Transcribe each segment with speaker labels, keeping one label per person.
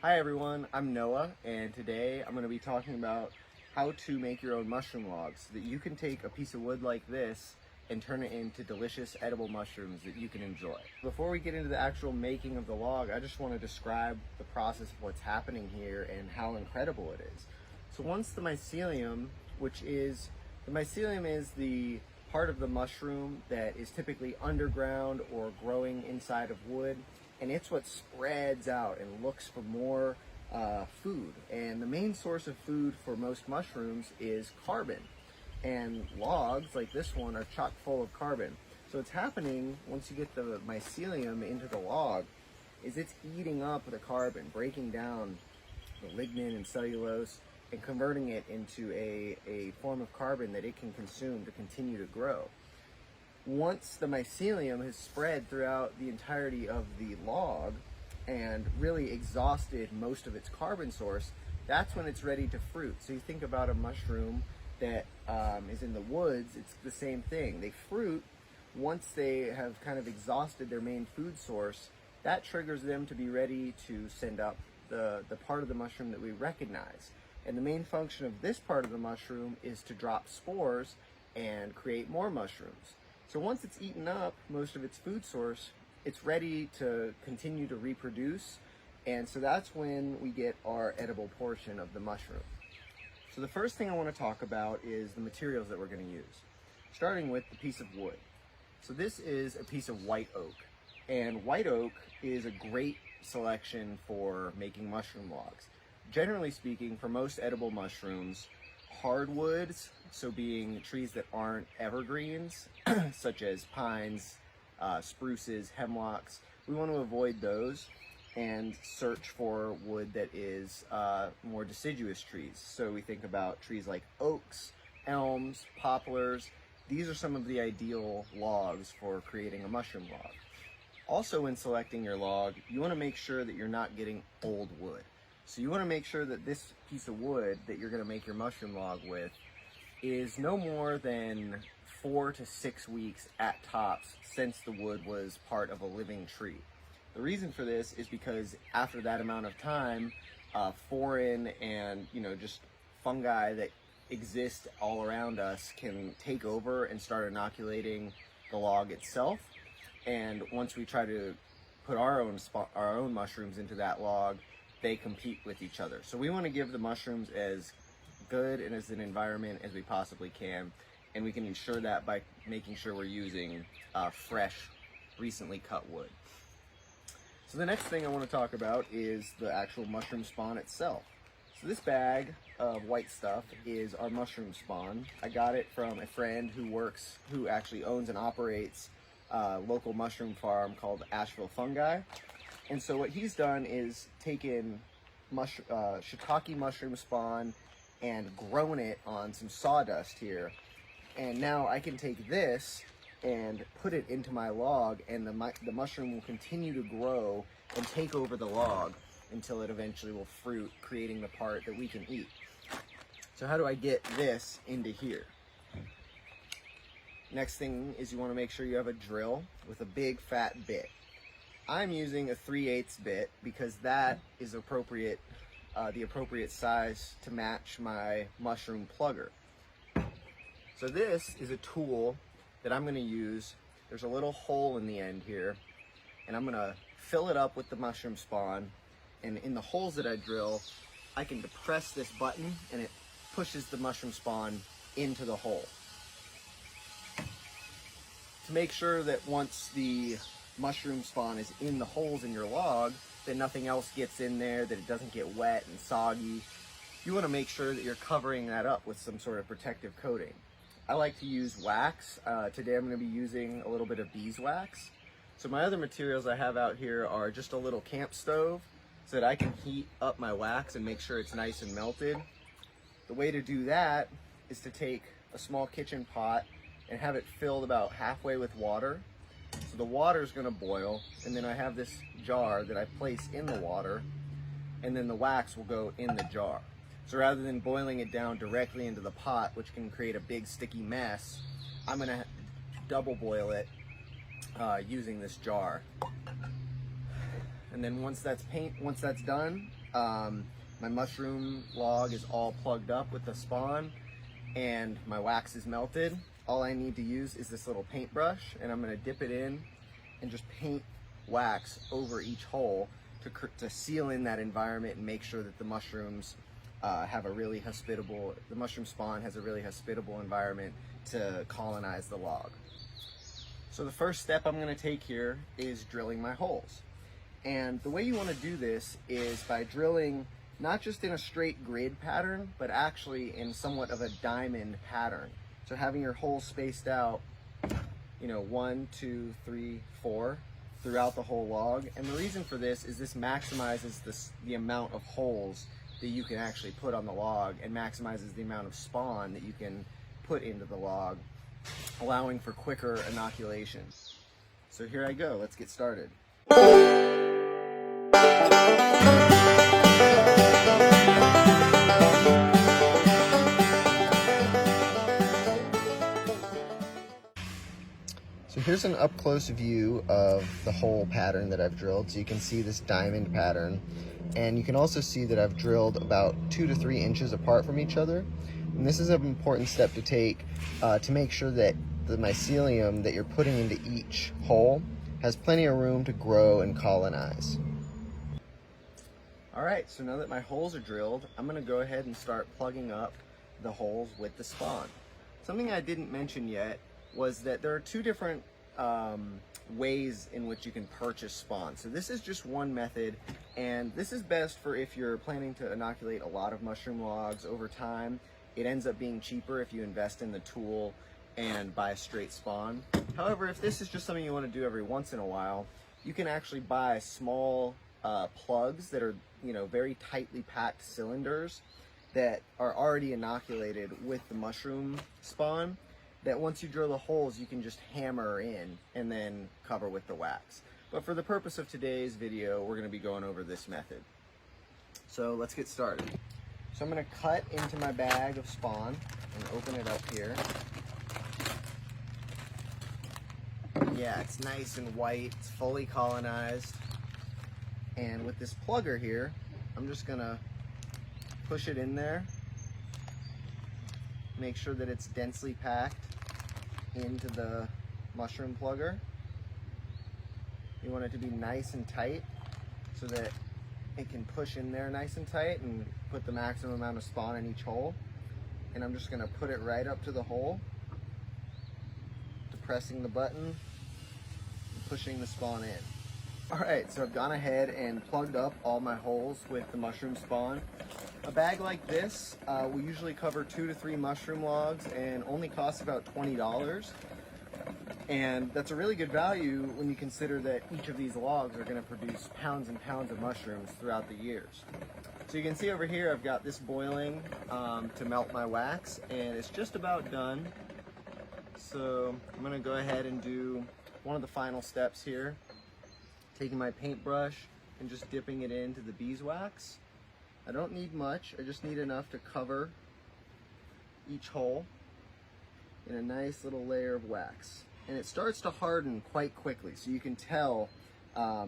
Speaker 1: Hi everyone, I'm Noah, and today I'm going to be talking about how to make your own mushroom logs so that you can take a piece of wood like this and turn it into delicious edible mushrooms that you can enjoy. Before we get into the actual making of the log, I just want to describe the process of what's happening here and how incredible it is. So once the mycelium is the part of the mushroom that is typically underground or growing inside of wood, and it's what spreads out and looks for more food. And the main source of food for most mushrooms is carbon. And logs like this one are chock full of carbon. So what's happening once you get the mycelium into the log is it's eating up the carbon, breaking down the lignin and cellulose and converting it into a form of carbon that it can consume to continue to grow. Once the mycelium has spread throughout the entirety of the log and really exhausted most of its carbon source, that's when it's ready to fruit. So you think about a mushroom that is in the woods, it's the same thing. They fruit once they have kind of exhausted their main food source. That triggers them to be ready to send up the part of the mushroom that we recognize. And the main function of this part of the mushroom is to drop spores and create more mushrooms. So once it's eaten up most of its food source, it's ready to continue to reproduce. And so that's when we get our edible portion of the mushroom. So the first thing I want to talk about is the materials that we're going to use, starting with the piece of wood. So this is a piece of white oak, and white oak is a great selection for making mushroom logs. Generally speaking, for most edible mushrooms, hardwoods, so being trees that aren't evergreens, such as pines, spruces, hemlocks, we want to avoid those and search for wood that is more deciduous trees. So we think about trees like oaks, elms, poplars. These are some of the ideal logs for creating a mushroom log. Also, when selecting your log, you want to make sure that you're not getting old wood. So you want to make sure that this piece of wood that you're going to make your mushroom log with is no more than 4 to 6 weeks at tops since the wood was part of a living tree. The reason for this is because after that amount of time, foreign and just fungi that exist all around us can take over and start inoculating the log itself. And once we try to put our own mushrooms into that log, they compete with each other. So we want to give the mushrooms as good and as an environment as we possibly can, and we can ensure that by making sure we're using fresh, recently cut wood. So the next thing I want to talk about is the actual mushroom spawn itself. So this bag of white stuff is our mushroom spawn. I got it from a friend who actually owns and operates a local mushroom farm called Asheville Fungi. And so what he's done is taken shiitake mushroom spawn and grown it on some sawdust here. And now I can take this and put it into my log, and the mushroom will continue to grow and take over the log until it eventually will fruit, creating the part that we can eat. So how do I get this into here? Next thing is you want to make sure you have a drill with a big fat bit. I'm using a 3/8 bit because that is appropriate, the appropriate size to match my mushroom plugger. So this is a tool that I'm going to use. There's a little hole in the end here, and I'm going to fill it up with the mushroom spawn. And in the holes that I drill, I can depress this button and it pushes the mushroom spawn into the hole. To make sure that once the mushroom spawn is in the holes in your log, that nothing else gets in there, that it doesn't get wet and soggy. You want to make sure that you're covering that up with some sort of protective coating. I like to use wax. Today I'm going to be using a little bit of beeswax. So my other materials I have out here are just a little camp stove so that I can heat up my wax and make sure it's nice and melted. The way to do that is to take a small kitchen pot and have it filled about halfway with water. So the water is going to boil, and then I have this jar that I place in the water, and then the wax will go in the jar. So rather than boiling it down directly into the pot, which can create a big sticky mess, I'm going to double boil it using this jar. And then once that's done, my mushroom log is all plugged up with the spawn and my wax is melted, all I need to use is this little paintbrush, and I'm going to dip it in and just paint wax over each hole to seal in that environment and make sure that the mushrooms have a really hospitable, the mushroom spawn has a really hospitable environment to colonize the log. So the first step I'm going to take here is drilling my holes. And the way you want to do this is by drilling not just in a straight grid pattern, but actually in somewhat of a diamond pattern. So having your holes spaced out, 1, 2, 3, 4 throughout the whole log. And the reason for this is this maximizes the amount of holes that you can actually put on the log and maximizes the amount of spawn that you can put into the log, allowing for quicker inoculation. So here I go, let's get started. So here's an up-close view of the hole pattern that I've drilled. So you can see this diamond pattern, and you can also see that I've drilled about 2 to 3 inches apart from each other. And this is an important step to take to make sure that the mycelium that you're putting into each hole has plenty of room to grow and colonize. All right, so now that my holes are drilled, I'm gonna go ahead and start plugging up the holes with the spawn. Something I didn't mention yet was that there are 2 different ways in which you can purchase spawn. So this is just one method, and this is best for if you're planning to inoculate a lot of mushroom logs over time. It ends up being cheaper if you invest in the tool and buy a straight spawn. However, if this is just something you want to do every once in a while, you can actually buy small plugs that are very tightly packed cylinders that are already inoculated with the mushroom spawn, that once you drill the holes, you can just hammer in and then cover with the wax. But for the purpose of today's video, we're going to be going over this method. So let's get started. So I'm going to cut into my bag of spawn and open it up here. Yeah, it's nice and white, it's fully colonized. And with this plugger here, I'm just going to push it in there, make sure that it's densely packed into the mushroom plugger. You want it to be nice and tight so that it can push in there nice and tight and put the maximum amount of spawn in each hole. And I'm just going to put it right up to the hole, depressing the button, and pushing the spawn in. Alright, so I've gone ahead and plugged up all my holes with the mushroom spawn. A bag like this will usually cover 2 to 3 mushroom logs and only costs about $20. And that's a really good value when you consider that each of these logs are going to produce pounds and pounds of mushrooms throughout the years. So you can see over here I've got this boiling to melt my wax, and it's just about done. So I'm going to go ahead and do one of the final steps here, taking my paintbrush and just dipping it into the beeswax. I don't need much, I just need enough to cover each hole in a nice little layer of wax. And it starts to harden quite quickly, so you can tell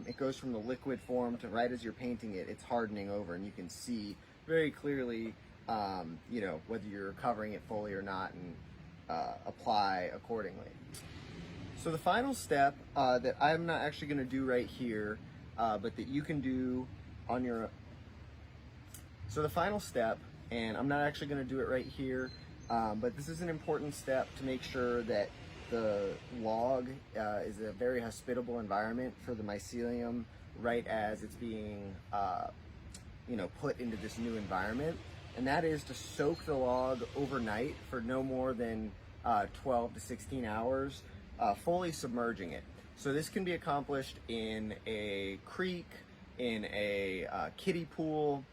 Speaker 1: it goes from the liquid form to right as you're painting it, it's hardening over, and you can see very clearly whether you're covering it fully or not, and apply accordingly. So the final step that I'm not actually going to do right here, but that you can do on your... So the final step, and I'm not actually going to do it right here, but this is an important step to make sure that the log is a very hospitable environment for the mycelium right as it's being put into this new environment. And that is to soak the log overnight for no more than 12 to 16 hours, fully submerging it. So this can be accomplished in a creek, in a kiddie pool,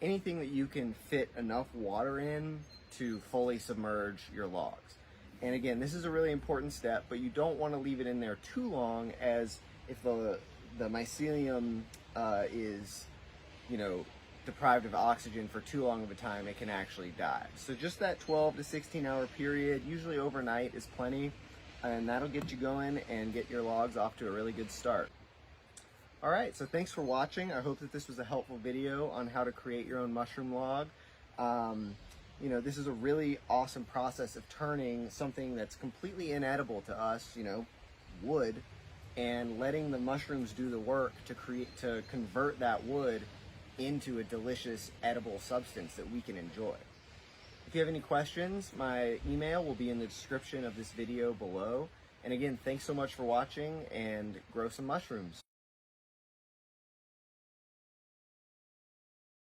Speaker 1: anything that you can fit enough water in to fully submerge your logs. And again, this is a really important step, but you don't want to leave it in there too long, as if the mycelium is deprived of oxygen for too long of a time, it can actually die. So just that 12 to 16 hour period, usually overnight, is plenty, and that'll get you going and get your logs off to a really good start. All right, so thanks for watching. I hope that this was a helpful video on how to create your own mushroom log. You know, this is a really awesome process of turning something that's completely inedible to us, you know, wood, and letting the mushrooms do the work to convert that wood into a delicious edible substance that we can enjoy. If you have any questions, my email will be in the description of this video below. And again, thanks so much for watching, and grow some mushrooms.